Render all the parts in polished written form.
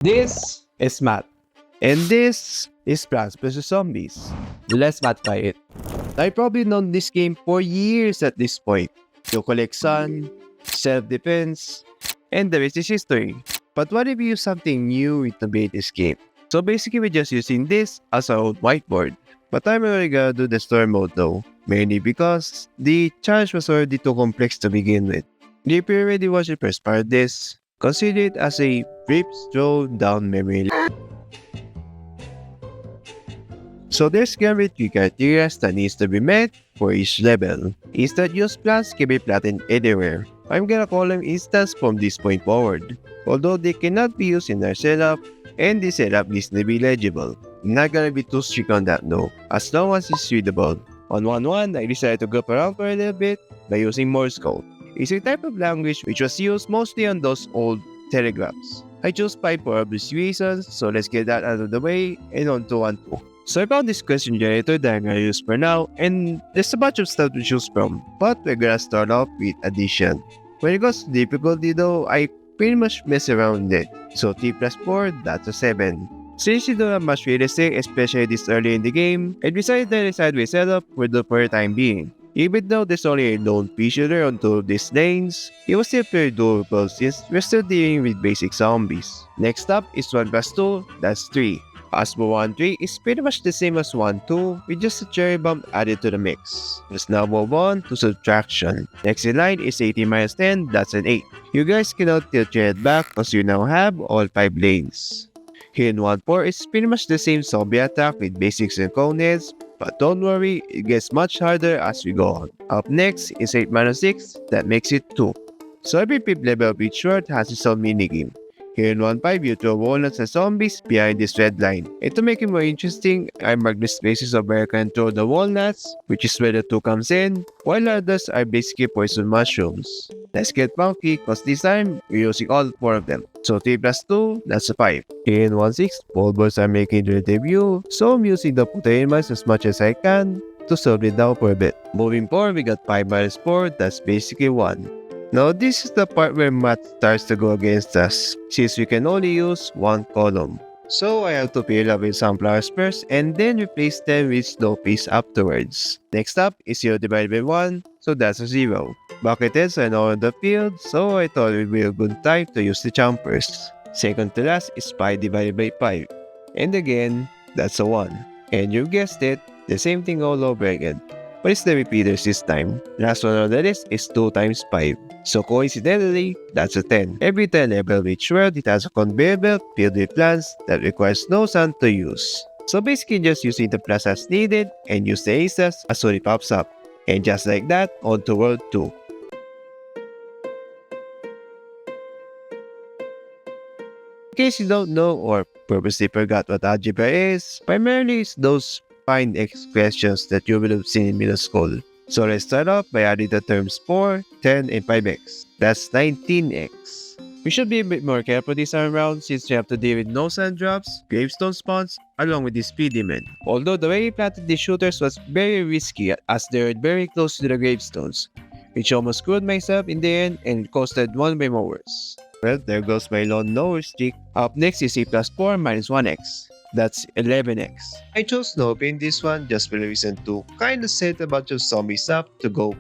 This is Matt, and this is Plants vs. Zombies. Let's modify it. I've probably known this game for years at this point. You collect sun, self-defense, and the rest is history. But what if we use something new to make this game? So basically we're just using this as our old whiteboard. But I'm already gonna do the story mode though, mainly because the challenge was already too complex to begin with. If you already watched the first part of this, consider it as a brief stroll down memory lane. So there's gonna be 3 criteria that needs to be met for each level. Instant use plants can be planted anywhere. I'm gonna call them instants from this point forward. Although they cannot be used in our setup, and the setup needs to be legible. I'm not gonna be too strict on that though, as long as it's readable. On 1.1, I decided to go around for a little bit by using Morse code. It's a type of language which was used mostly on those old telegraphs. I chose Pi for obvious reasons, so let's get that out of the way and on to 1.2. So I found this question generator that I'm gonna use for now, and there's a bunch of stuff to choose from, but we're gonna start off with addition. When it comes to difficulty though, I pretty much mess around with it. So T plus 4, that's a 7. Since you don't have much real estate, especially this early in the game, I decided that a sideways setup would do for the time being. Even though there's only a lone pea shooter on 2 of these lanes, it was still pretty doable since we're still dealing with basic zombies. Next up is 1 plus 2, that's 3. Asmo 1-3 is pretty much the same as 1-2 with just a cherry bomb added to the mix. Let's now move on to subtraction. Next in line is 18 minus 10, that's an 8. You guys cannot tilt your head back because you now have all 5 lanes. Here in 1-4 is pretty much the same zombie attack with basics and coneheads, but don't worry, it gets much harder as we go on. Up next is 8 minus 6, that makes it 2. So every pip level of each sword has its own minigame. Here in 1.5, you throw walnuts and zombies behind this red line. And to make it more interesting, I mark the spaces of where I can throw the walnuts, which is where the 2 comes in, while others are basically poison mushrooms. Let's get funky, cause this time, we're using all 4 of them. So 3 plus 2, that's a 5. Here in 1.6, ball boys are making their debut, so I'm using the protein mice as much as I can to slow it down for a bit. Moving forward, we got 5 minus 4, that's basically 1. Now this is the part where math starts to go against us, since we can only use 1 column. So I have to fill up with sunflowers first and then replace them with snow peas afterwards. Next up is 0 divided by 1, so that's a 0. Bucketheads are now on the field, so I thought it would be a good time to use the jumpers. Second to last is pi divided by 5. And again, that's a 1. And you guessed it, the same thing all over again. But it's the repeaters this time. Last one on the list is 2 times 5. So coincidentally, that's a 10. Every 10 level of each world, it has a conveyor belt filled with plants that requires no sun to use. So basically just using the plants as needed and use the aces as soon it pops up. And just like that, on to world 2. In case you don't know or purposely forgot what algebra is, primarily it's those find x questions that you will have seen in middle school. So let's start off by adding the terms 4, 10, and 5x. That's 19x. We should be a bit more careful this time around since we have to deal with no sand drops, gravestone spawns, along with the speed demon. Although the way we planted the shooters was very risky as they were very close to the gravestones, which almost screwed myself in the end and it costed 1 by mowers. Well, there goes my lone nowhere streak. Up next is a plus 4 minus 1x. That's 11x. I chose Snoopy in this one just for the reason to kinda set a bunch of zombie stuff to go.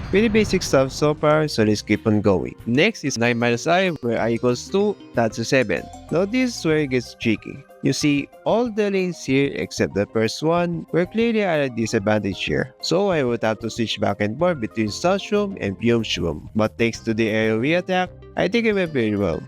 Pretty basic stuff so far, so let's keep on going. Next is 9 minus I, where I equals 2, that's a 7. Now this is where it gets tricky. You see, all the lanes here except the first one were clearly at a disadvantage here. So I would have to switch back and forth between Sunshroom and Fume. But thanks to the AoE attack, I think it went pretty well.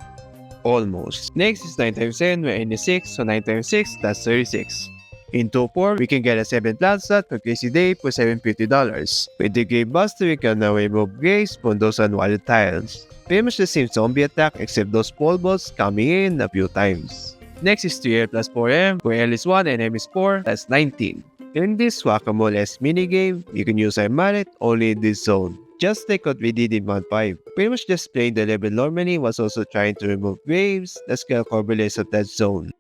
Almost. Next is 9 times 10, we're in the 6, so 9 times 6, that's 36. In 2-4, we can get a 7 plant slot for Crazy Day for $750. With the Grave Buster, we can now remove graves from those unwanted tiles. Pretty much the same zombie attack except those pole balls coming in a few times. Next is 3L plus 4M, where L is 1 and M is 4, that's 19. In this Whack-A-Mole-esque minigame, you can use our mallet only in this zone. Just like what we did in 1.5. Pretty much just playing the level normally was also trying to remove graves that can cover less of that zone.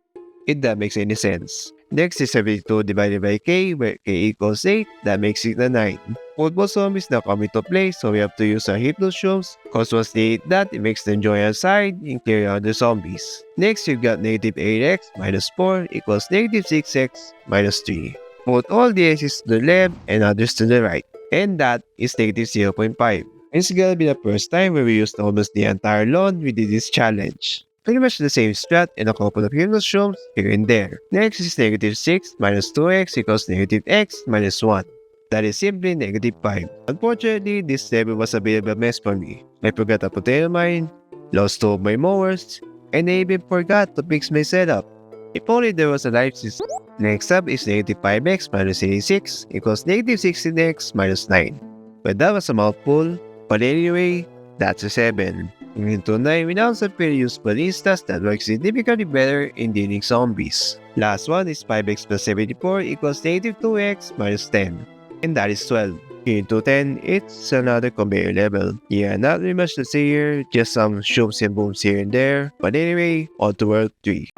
if that makes any sense. Next is 72 divided by k, where k equals 8, that makes it a 9. Multiple zombies now come into play, so we have to use our hypnoshomes, cause once they eat that, it makes them join our side and clear out the zombies. Next, you've got negative 8x minus 4 equals negative 6x minus 3. Put all the x's to the left and others to the right, and that is negative 0.5. It's gonna be the first time where we used almost the entire lawn within this challenge. Pretty much the same strat and a couple of hypnoshomes here and there. Next is negative 6 minus 2x equals negative x minus 1. That is simply negative 5. Unfortunately, this level was a bit of a mess for me. I forgot a potato mine, lost 2 of my mowers, and I even forgot to fix my setup. If only there was a life system. Next up is negative 5x minus 86 equals negative 16x minus 9. But that was a mouthful, but anyway, that's a 7. Into 9, we now have very useful instas that work significantly better in dealing zombies. Last one is 5x plus 74 equals negative 2x minus 10. And that is 12. Into 10, it's another conveyor level. Yeah, not really much to say here, just some shooms and booms here and there. But anyway, on to World 3.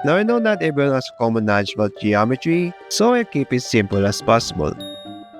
Now I know not everyone has common knowledge about geometry, so I keep it simple as possible.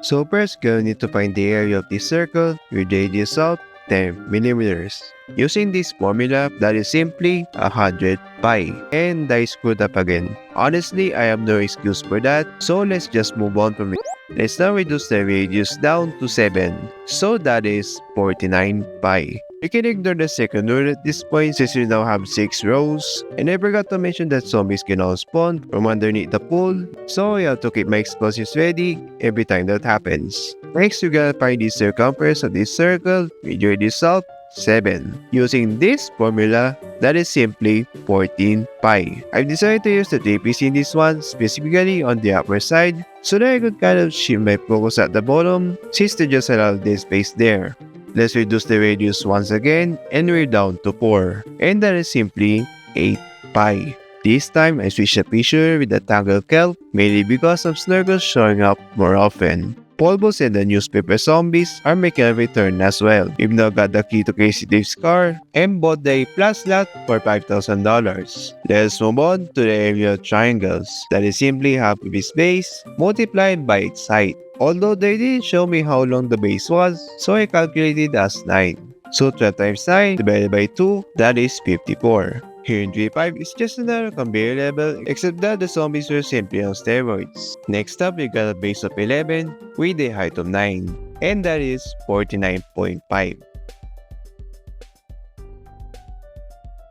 So first, you're gonna need to find the area of this circle with radius of 10 millimeters. Using this formula, that is simply 100 pi. And I screwed up again. Honestly, I have no excuse for that, so let's just move on from it. Let's now reduce the radius down to 7. So that is 49 pi. You can ignore the second rule at this point since you now have 6 rows. And I forgot to mention that zombies can all spawn from underneath the pool, so I have to keep my explosives ready every time that happens. Next, you're gonna find the circumference of this circle with radius of 7. Using this formula, that is simply 14 pi. I've decided to use the JPC in this one, specifically on the upper side, so that I could kind of shift my focus at the bottom since there's just a lot of dead space there. Let's reduce the radius once again and we're down to 4. And that is simply 8 pi. This time I switched the picture with the tangled kelp mainly because of snurgles showing up more often. Polvos and the newspaper zombies are making a return as well. We've now got the key to Crazy Dave's car and bought the plus slot for $5,000. Let's move on to the area of triangles. That is simply half of its base multiplied by its height. Although they didn't show me how long the base was, so I calculated as 9. So 12 times 9 divided by 2, that is 54. Here in 3.5 is just another conveyor level, except that the zombies were simply on steroids. Next up, we got a base of 11 with a height of 9, and that is 49.5.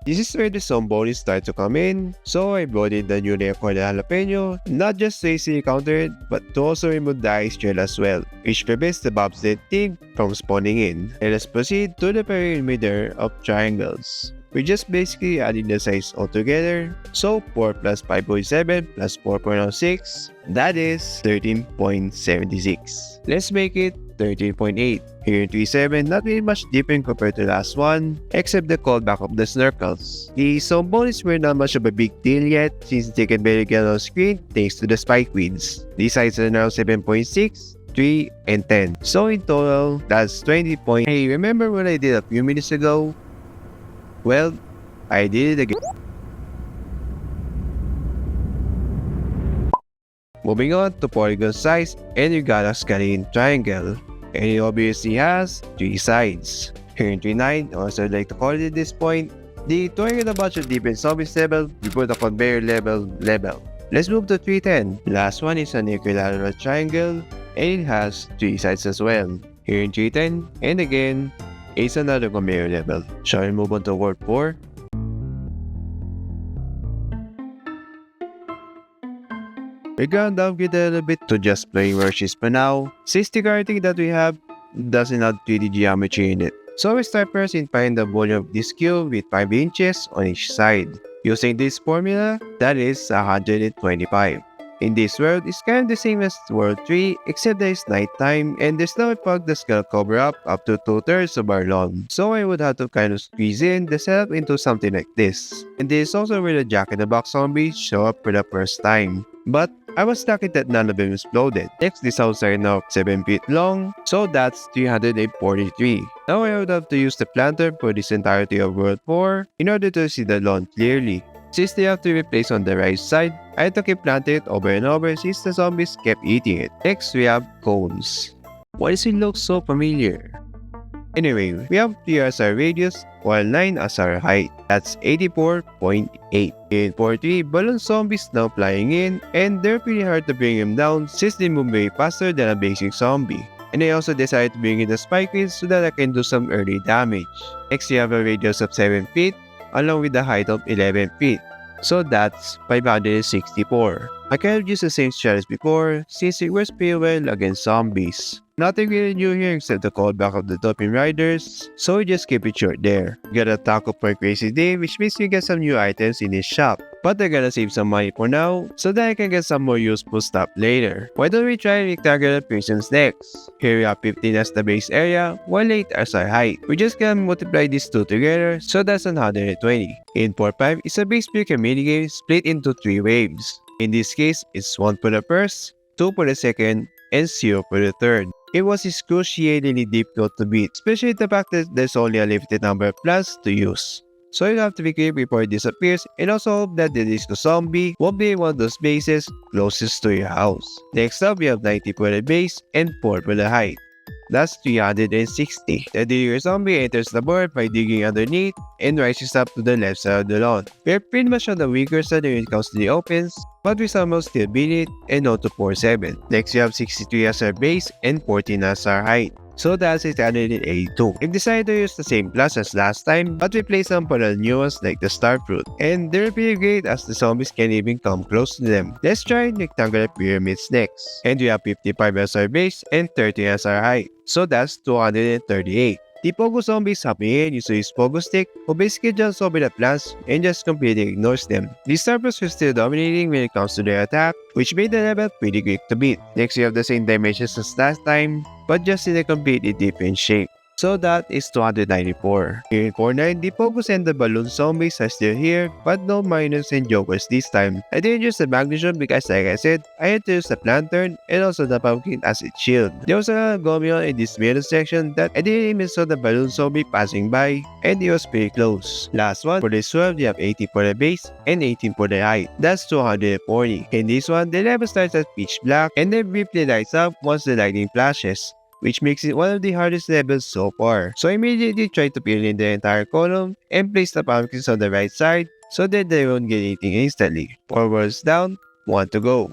This is where the zombies start to come in, so I brought in the newly acquired jalapeno, not just to easily counter it, but to also remove the ice gel as well, which prevents the bobsled thing from spawning in. Let us proceed to the perimeter of triangles. We're just basically adding the size all together, so 4 plus 5.7 plus 4.06, that is 13.76. Let's make it 13.8. Here in 3.7, not really much different compared to the last one, except the callback of the snurkles. The zombies were not much of a big deal yet, since they can barely get on screen thanks to the spikeweeds. These sides are now 7.6, 3, and 10. So in total, that's 20. Hey, remember what I did a few minutes ago? Well, I did it again. Moving on to polygon size, and you got a scaling triangle. And it obviously has 3 sides. Here in 3.9, or as I like to call it at this point, the throwing a bunch of different zombies level before the conveyor level. Let's move to 3.10. Last one is an equilateral triangle, and it has 3 sides as well. Here in 3.10, and again, it's another conveyor level. Shall we move on to World 4? We're gonna downgrade a little bit to just plain worksheets for now, since the rating that we have doesn't have 3D geometry in it. So we start first in finding the volume of this cube with 5 inches on each side. Using this formula, that is 125. In this world, it's kind of the same as World 3, except that it's nighttime and there's no fog that's gonna cover up to 2/3 of our lawn. So I would have to kind of squeeze in the setup into something like this. And this is also where the Jack in the Box zombies show up for the first time. But I was lucky that none of them exploded. Next, these houses are now 7 feet long, so that's 343. Now I would have to use the planter for this entirety of World 4 in order to see the lawn clearly. Since they have to be placed on the right side, I had to keep planting it over and over since the zombies kept eating it. Next, we have cones. Why does it look so familiar? Anyway, we have 3 as our radius, while 9 as our height. That's 84.8. In 43, balloon zombies now flying in, and they're pretty hard to bring them down since they move way faster than a basic zombie. And I also decided to bring in the spike wheels so that I can do some early damage. Next, we have a radius of 7 feet, along with a height of 11 feet. So that's 564. I kind of used the same strat as before since it works pretty well against zombies. Nothing really new here except the callback of the Dolphin Riders, so we just keep it short there. Got a taco for a crazy day, which means we get some new items in this shop. But I gotta save some money for now, so that I can get some more useful stuff later. Why don't we try rectangular prisons next? Here we have 15 as the base area, while 8 as our height. We just gonna multiply these two together, so that's 120. In 4-5 is a base breaker minigame split into 3 waves. In this case, it's 1 for the first, 2 for the second, and 0 for the third. It was excruciatingly difficult to beat, especially the fact that there's only a limited number of plants to use. So you have to be quick before it disappears and also hope that the disco zombie won't be in one of those bases closest to your house. Next up, we have 90 for the base and 4 for the height. That's 360. The digger zombie enters the board by digging underneath and rises up to the left side of the lawn. We're pretty much on the weaker side when it comes to the opens, but we somehow still beat it and no to 4-7. Next, we have 63 as our base and 14 as our height. So that's 682. We've decided to use the same plus as last time, but we play some parallel new ones like the star fruit. And they're pretty great as the zombies can't even come close to them. Let's try rectangular pyramids next. And we have 55 as our base and 30 as our height. So that's 238. The Pogo zombies hopping in usually use Pogo Stick, who basically jumps over the plants and just completely ignores them. The Starbursts were still dominating when it comes to their attack, which made the level pretty quick to beat. Next, we have the same dimensions as last time, but just in a completely different shape. So that is 294. Here in Corner, the Pogos and the Balloon Zombies are still here, but no Miners and Jokers this time. I didn't use the Magnesium because like I said, I had to use the Lantern and also the Pumpkin as its shield. There was a Gomion in this middle section that I didn't even saw the Balloon Zombie passing by, and it was pretty close. Last one, for this one, we have 80 for the base and 18 for the height. That's 240. In this one, the level starts at pitch black and then briefly lights up once the lightning flashes, which makes it one of the hardest levels so far. So I immediately tried to fill in the entire column and place the pumpkins on the right side so that they won't get eaten instantly. 4 worlds down, 1 to go.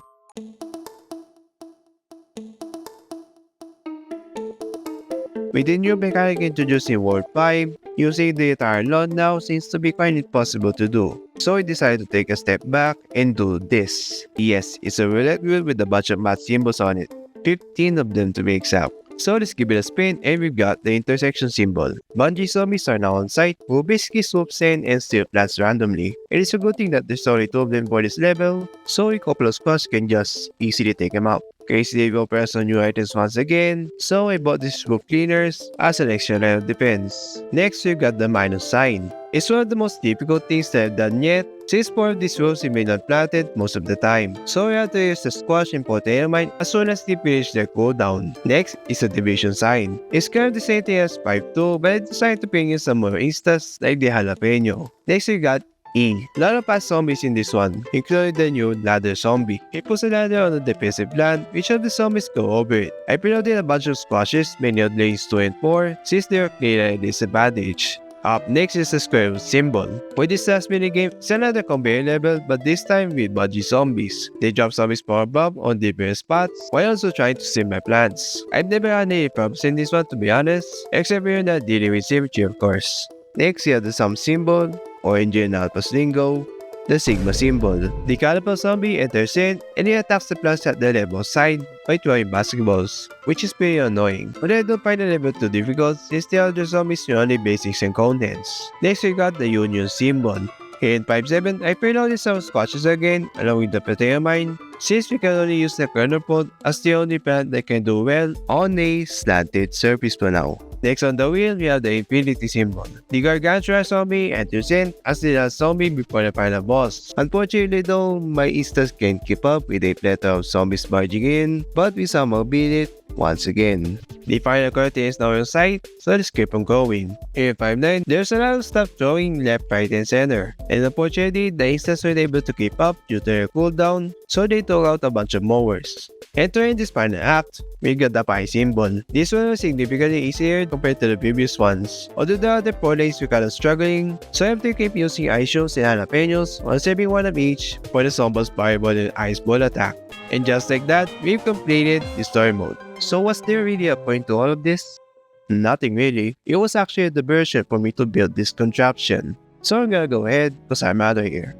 With the new mechanic introduced in World 5, using the entire lawn now seems to be quite impossible to do. So I decided to take a step back and do this. Yes, it's a roulette wheel with a bunch of math symbols on it. 15 of them to be exact. So let's give it a spin and we've got the intersection symbol. Bungee zombies are now on site who basically swoops in and steal plants randomly. It is a good thing that there's only 2 of them for this level, so a couple of squads can just easily take them out. Crazy Dave opens on new items once again, so I bought these roof cleaners as an extra line of defense. Next we've got the minus sign. It's one of the most difficult things that I've done yet, since 4 of these roofs remain unplanted most of the time. So we have to use the squash and potato mine as soon as they finish their cooldown. Next is the division sign. It's kind of the same thing as 5-2, but I decided to bring in some more instas like the jalapeno. Next we got E. Lot of fast zombies in this one, including the new ladder zombie. He puts a ladder on the defensive land, which of the zombies go over it. I preloaded a bunch of squashes, many of lanes 2 and 4, since they are clearly a disadvantage. Up next is the square root symbol. For this last minigame, it's another conveyor level, but this time with budgie zombies. They drop zombies power bomb on different spots, while also trying to steal my plants. I've never had any problems in this one to be honest, except when not dealing with symmetry of course. Next, you have the sum symbol, Orange and Alpha's lingo, the Sigma symbol. The Caliper zombie enters in and he attacks the plants at the level side by throwing basketballs, which is pretty annoying. But I don't find the level too difficult since the other zombies are only basics and contents. Next we got the Union symbol. Here in 5-7, I preloaded some squashes again along with the potato mine, since we can only use the kernel pod as the only plant that can do well on a slanted surface for now. Next on the wheel, we have the Infinity symbol. The Gargantua zombie enters in as the last zombie before the final boss. Unfortunately though, my instance can't keep up with a plethora of zombies barging in, but we somehow beat it once again. The final curtain is now in sight, so let's keep on going. In 5-9, there's a lot of stuff throwing left, right, and center. And unfortunately, the instance weren't able to keep up due to their cooldown, so they took out a bunch of mowers. Entering this final act, we got the pie symbol. This one was significantly easier compared to the previous ones. Although the other 4 lanes were kind of struggling, so I have to keep using ice shoes and jalapenos while saving one of each for the zombies fireball and ice ball attack. And just like that, we've completed the story mode. So was there really a point to all of this? Nothing really. It was actually a diversion for me to build this contraption. So I'm gonna go ahead because I'm out of here.